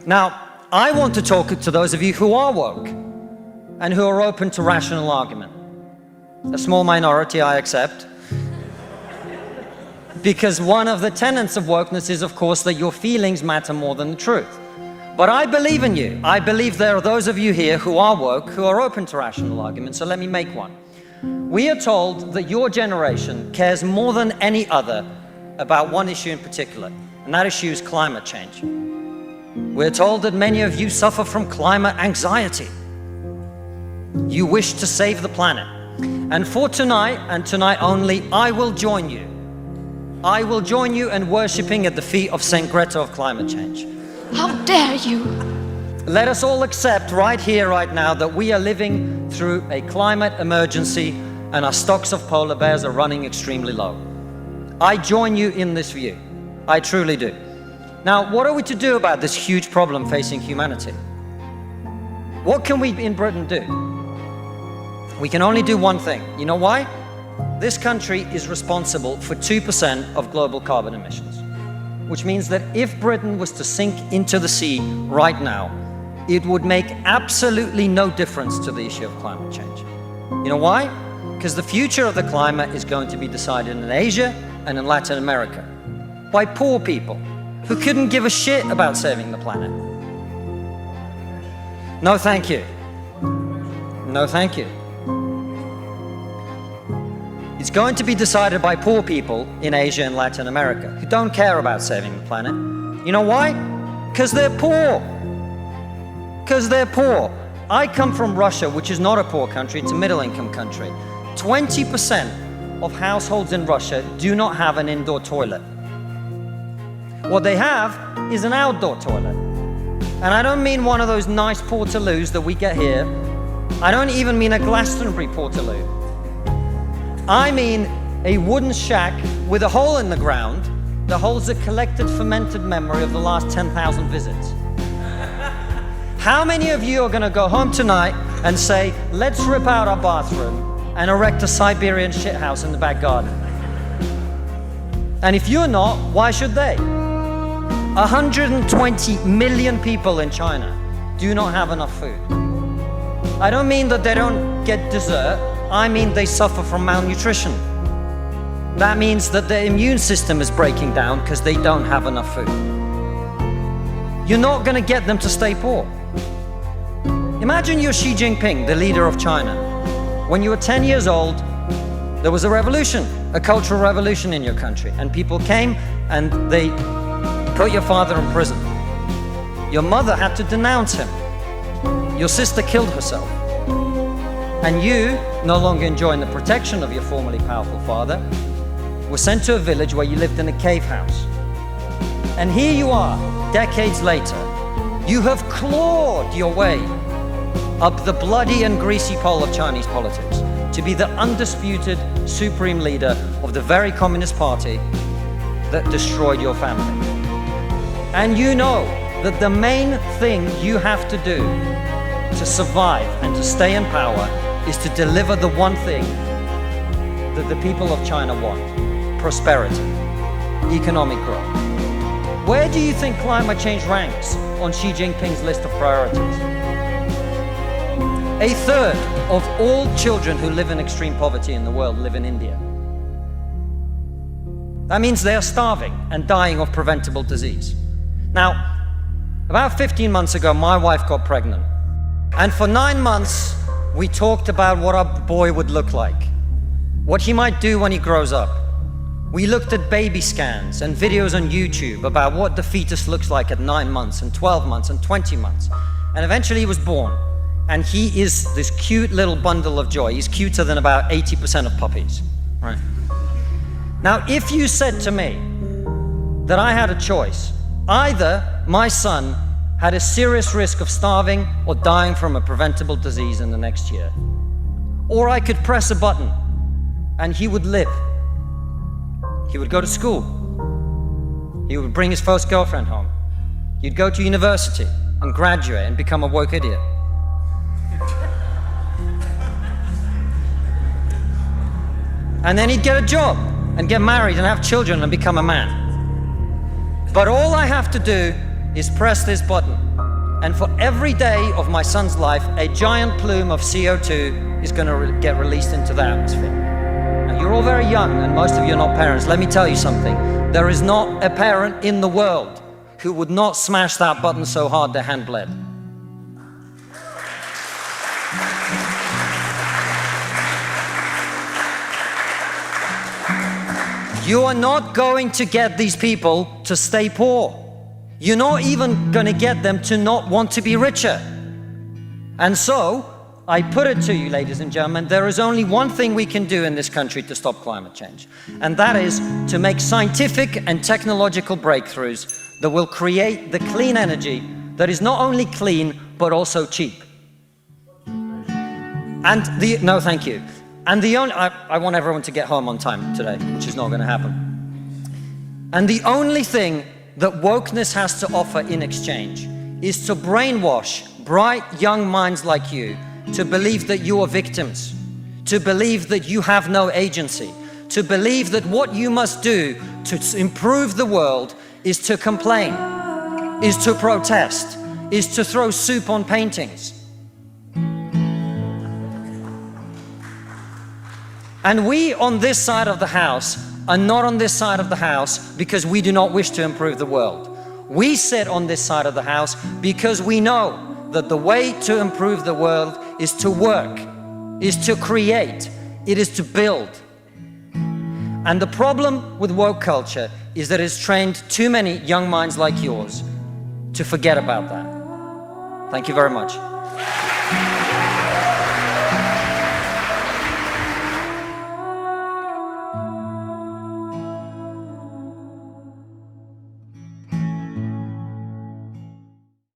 Now, I want to talk to those of you who are woke and who are open to rational argument. A small minority, I accept. Because one of the tenets of wokeness is, of course, that your feelings matter more than the truth. But I believe in you. I believe there are those of you here who are woke, who are open to rational argument, so let me make one. We are told that your generation cares more than any other about one issue in particular, and that issue is climate change. We're told that many of you suffer from climate anxiety. You wish to save the planet. And for tonight, and tonight only, I will join you. I will join you in worshipping at the feet of Saint Greta of climate change. How dare you! Let us all accept right here, right now, that we are living through a climate emergency and our stocks of polar bears are running extremely low. I join you in this view. I truly do. Now, what are we to do about this huge problem facing humanity? What can we in Britain do? We can only do one thing. You know why? This country is responsible for 2% of global carbon emissions, which means that if Britain was to sink into the sea right now, it would make absolutely no difference to the issue of climate change. You know why? Because the future of the climate is going to be decided in Asia and in Latin America by poor people who couldn't give a shit about saving the planet. No, thank you. No, thank you. It's going to be decided by poor people in Asia and Latin America who don't care about saving the planet. You know why? Because they're poor. Because they're poor. I come from Russia, which is not a poor country, it's a middle-income country. 20% of households in Russia do not have an indoor toilet. What they have is an outdoor toilet. And I don't mean one of those nice portaloos that we get here. I don't even mean a Glastonbury portaloo. I mean a wooden shack with a hole in the ground that holds a collected fermented memory of the last 10,000 visits. How many of you are going to go home tonight and say, let's rip out our bathroom and erect a Siberian shithouse in the back garden? And if you're not, why should they? 120 million people in China do not have enough food. I don't mean that they don't get dessert. I mean they suffer from malnutrition. That means that their immune system is breaking down because they don't have enough food. You're not going to get them to stay poor. Imagine you're Xi Jinping, the leader of China. When you were 10 years old, there was a revolution, a cultural revolution in your country, and people came and they put your father in prison. Your mother had to denounce him. Your sister killed herself. And you, no longer enjoying the protection of your formerly powerful father, were sent to a village where you lived in a cave house. And here you are, decades later. You have clawed your way up the bloody and greasy pole of Chinese politics to be the undisputed supreme leader of the very Communist Party that destroyed your family. And you know that the main thing you have to do to survive and to stay in power is to deliver the one thing that the people of China want: prosperity, economic growth. Where do you think climate change ranks on Xi Jinping's list of priorities? A third of all children who live in extreme poverty in the world live in India. That means they are starving and dying of preventable disease. Now, about 15 months ago, my wife got pregnant. And for 9 months, we talked about what our boy would look like, what he might do when he grows up. We looked at baby scans and videos on YouTube about what the fetus looks like at 9 months and 12 months and 20 months. And eventually he was born. And he is this cute little bundle of joy. He's cuter than about 80% of puppies, right? Now, if you said to me that I had a choice, either my son had a serious risk of starving or dying from a preventable disease in the next year, or I could press a button and he would live. He would go to school. He would bring his first girlfriend home. He'd go to university and graduate and become a woke idiot. And then he'd get a job and get married and have children and become a man. But all I have to do is press this button. And for every day of my son's life, a giant plume of CO2 is going to get released into the atmosphere. Now, you're all very young, and most of you are not parents. Let me tell you something. There is not a parent in the world who would not smash that button so hard their hand bled. You are not going to get these people to stay poor. You're not even going to get them to not want to be richer. And so, I put it to you, ladies and gentlemen, there is only one thing we can do in this country to stop climate change. And that is to make scientific and technological breakthroughs that will create the clean energy that is not only clean, but also cheap. No, thank you. And I want everyone to get home on time today, which is not going to happen. And the only thing that wokeness has to offer in exchange is to brainwash bright young minds like you to believe that you are victims, to believe that you have no agency, to believe that what you must do to improve the world is to complain, is to protest, is to throw soup on paintings. And we on this side of the house are not on this side of the house because we do not wish to improve the world. We sit on this side of the house because we know that the way to improve the world is to work, is to create, it is to build. And the problem with woke culture is that it's trained too many young minds like yours to forget about that. Thank you very much.